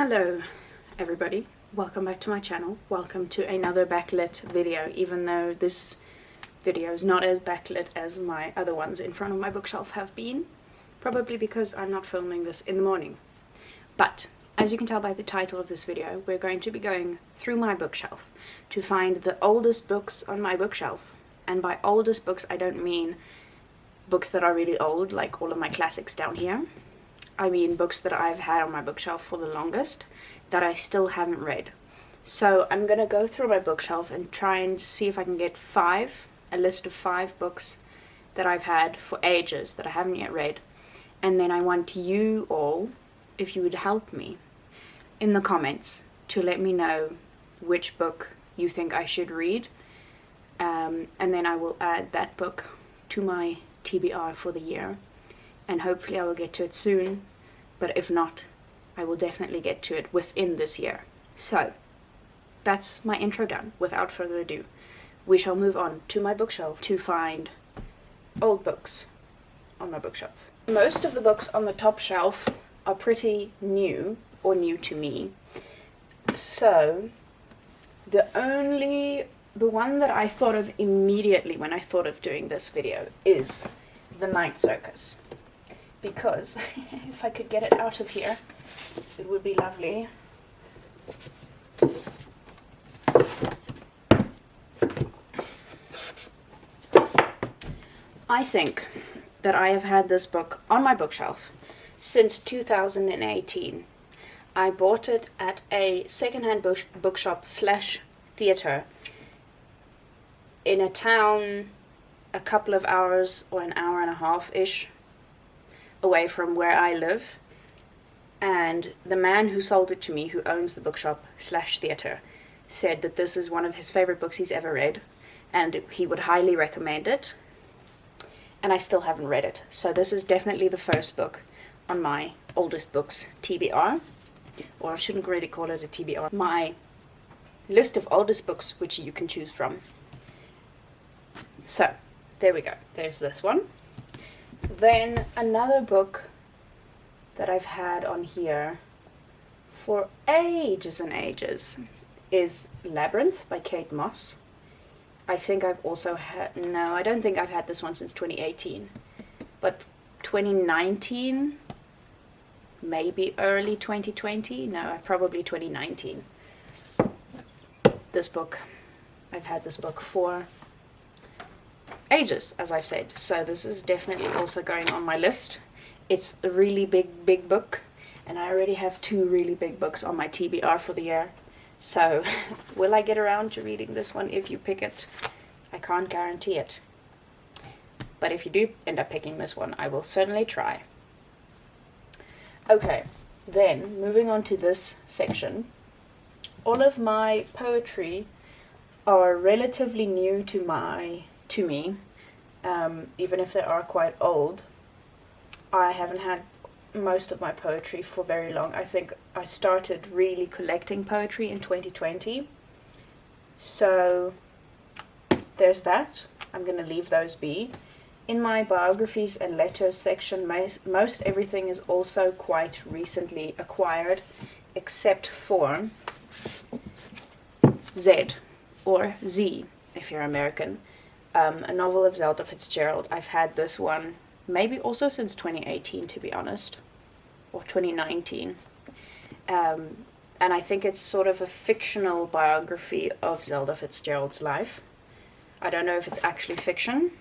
Hello everybody, welcome back to my channel, welcome to another backlit video, even though this video is not as backlit as my other ones in front of my bookshelf have been, probably because I'm not filming this in the morning. But as you can tell by the title of this video, we're going to be going through my bookshelf to find the oldest books on my bookshelf. And by oldest books I don't mean books that are really old, like all of my classics down here. I mean books that I've had on my bookshelf for the longest, that I still haven't read. So I'm going to go through my bookshelf and try and see if I can get a list of 5 books that I've had for ages that I haven't yet read. And then I want you all, if you would help me in the comments, to let me know which book you think I should read. And then I will add that book to my TBR for the year. And hopefully I will get to it soon, but if not, I will definitely get to it within this year. So, that's my intro done. Without further ado, we shall move on to my bookshelf to find old books on my bookshelf. Most of the books on the top shelf are pretty new, or new to me. So, the one that I thought of immediately when I thought of doing this video is The Night Circus. Because if I could get it out of here, it would be lovely. I think that I have had this book on my bookshelf since 2018. I bought it at a secondhand bookshop / theatre in a town a couple of hours or an hour and a half-ish away from where I live, and the man who sold it to me, who owns the bookshop / theatre, said that this is one of his favorite books he's ever read, and he would highly recommend it, and I still haven't read it. So this is definitely the first book on my oldest books TBR, or I shouldn't really call it a TBR, my list of oldest books which you can choose from. So there we go, there's this one. Then another book that I've had on here for ages and ages is Labyrinth by Kate Mosse. I think I've also had, no, I don't think I've had this one since 2018, but 2019, maybe early 2020, no, probably 2019. This book, I've had this book for ages, as I've said, so this is definitely also going on my list. It's a really big book, and I already have 2 really big books on my TBR for the year. So will I get around to reading this one if you pick it? I can't guarantee it, but if you do end up picking this one, I will certainly try. Okay, then moving on to this section. All of my poetry are relatively new to me, even if they are quite old. I haven't had most of my poetry for very long. I think I started really collecting poetry in 2020. So there's that. I'm going to leave those be. In my biographies and letters section, most everything is also quite recently acquired, except for Z, or Z if you're American. A novel of Zelda Fitzgerald. I've had this one maybe also since 2018, to be honest, or 2019. And I think it's sort of a fictional biography of Zelda Fitzgerald's life. I don't know if it's actually fiction.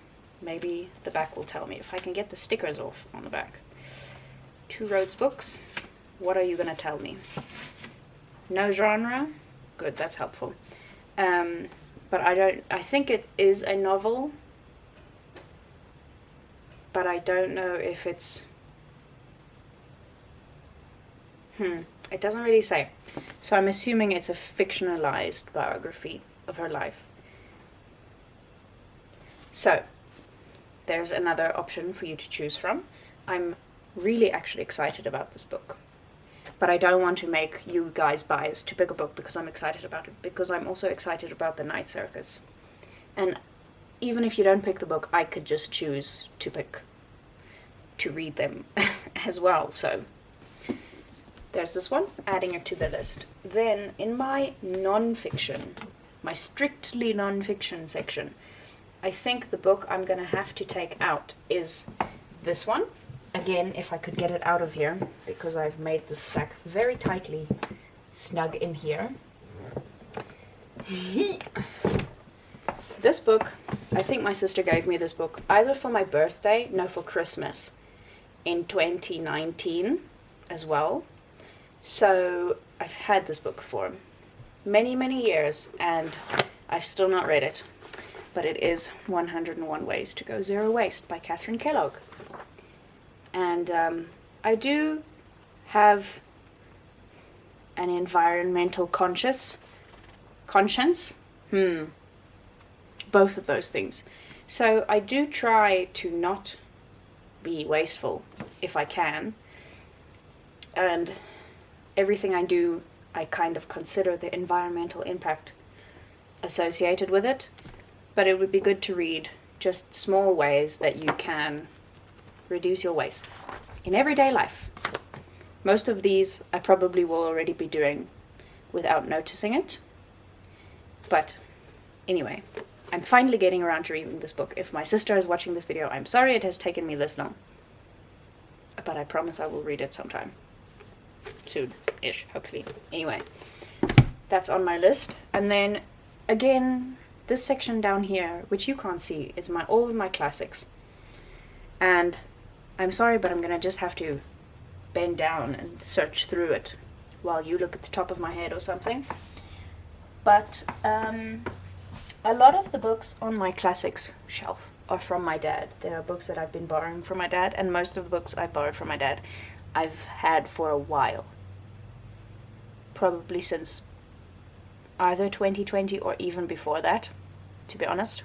Maybe the back will tell me if I can get the stickers off on the back. 2 Roads books. What are you going to tell me? No genre? Good, that's helpful. But I think it is a novel, but I don't know if it's, it doesn't really say. So I'm assuming it's a fictionalized biography of her life. So, there's another option for you to choose from. I'm really actually excited about this book. But I don't want to make you guys biased to pick a book because I'm excited about it, because I'm also excited about The Night Circus. And even if you don't pick the book, I could just choose to read them as well. So there's this one, adding it to the list. Then in my non-fiction, my strictly non-fiction section, I think the book I'm going to have to take out is this one. Again, if I could get it out of here, because I've made the stack very tightly snug in here. This book, I think my sister gave me this book either for my birthday, no, for Christmas in 2019 as well. So I've had this book for many, many years and I've still not read it. But it is 101 Ways to Go Zero Waste by Kathryn Kellogg. And I do have an environmental conscience. Both of those things. So I do try to not be wasteful if I can. And everything I do, I kind of consider the environmental impact associated with it. But it would be good to read just small ways that you can reduce your waste in everyday life. Most of these I probably will already be doing without noticing it. But anyway, I'm finally getting around to reading this book. If my sister is watching this video, I'm sorry it has taken me this long. But I promise I will read it sometime. Soon-ish, hopefully. Anyway, that's on my list. And then, again, this section down here, which you can't see, is all of my classics. And I'm sorry, but I'm going to just have to bend down and search through it while you look at the top of my head or something. But a lot of the books on my classics shelf are from my dad. There are books that I've been borrowing from my dad, and most of the books I borrowed from my dad I've had for a while. Probably since either 2020 or even before that, to be honest.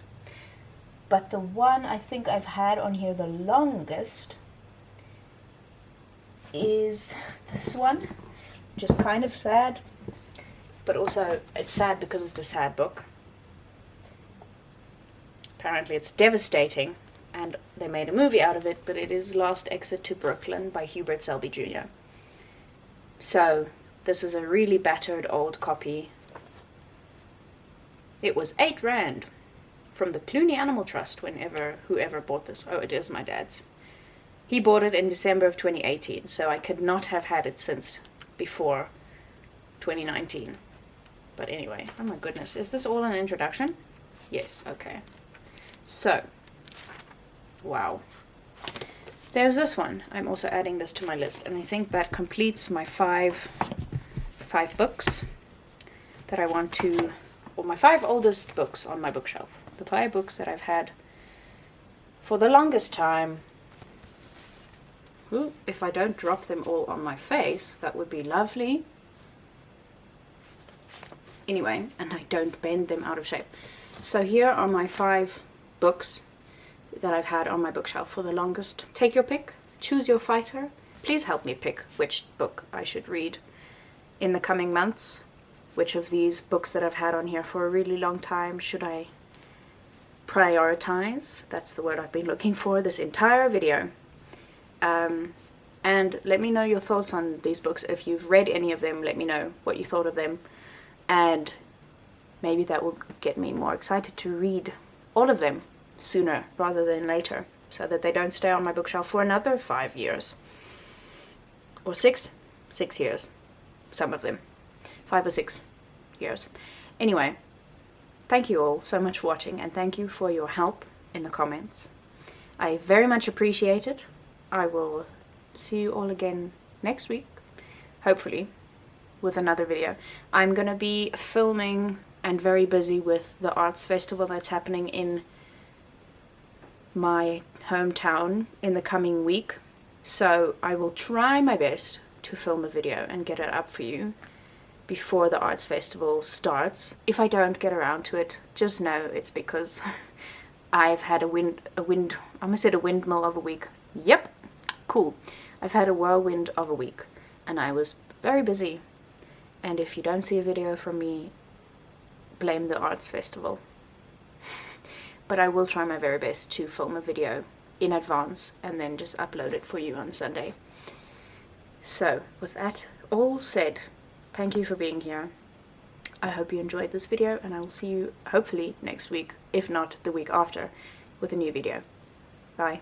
But the one I think I've had on here the longest is this one, which is kind of sad, but also it's sad because it's a sad book. Apparently it's devastating, and they made a movie out of it, but it is Last Exit to Brooklyn by Hubert Selby Jr. So this is a really battered old copy. It was £8 from the Clooney Animal Trust whoever bought this. Oh, it is my dad's. He bought it in December of 2018, so I could not have had it since before 2019. But anyway, oh my goodness, is this all an introduction? Yes, okay. So, wow. There's this one. I'm also adding this to my list, and I think that completes my five books that I want to, or my 5 oldest books on my bookshelf. The 5 books that I've had for the longest time. Ooh, if I don't drop them all on my face, that would be lovely. Anyway, and I don't bend them out of shape. So here are my 5 books that I've had on my bookshelf for the longest. Take your pick. Choose your fighter. Please help me pick which book I should read in the coming months. Which of these books that I've had on here for a really long time should I prioritize? That's the word I've been looking for this entire video. And let me know your thoughts on these books. If you've read any of them, let me know what you thought of them. And maybe that will get me more excited to read all of them sooner rather than later, so that they don't stay on my bookshelf for another 5 years. Or 6 years. Some of them. 5 or 6 years. Anyway, thank you all so much for watching, and thank you for your help in the comments. I very much appreciate it. I will see you all again next week, hopefully, with another video. I'm going to be filming and very busy with the arts festival that's happening in my hometown in the coming week. So I will try my best to film a video and get it up for you before the arts festival starts. If I don't get around to it, just know it's because I've had I almost said a windmill of a week. Yep, cool. I've had a whirlwind of a week and I was very busy. And if you don't see a video from me, blame the arts festival. But I will try my very best to film a video in advance and then just upload it for you on Sunday. So, with that, all said, thank you for being here. I hope you enjoyed this video, and I will see you hopefully next week, if not the week after, with a new video. Bye.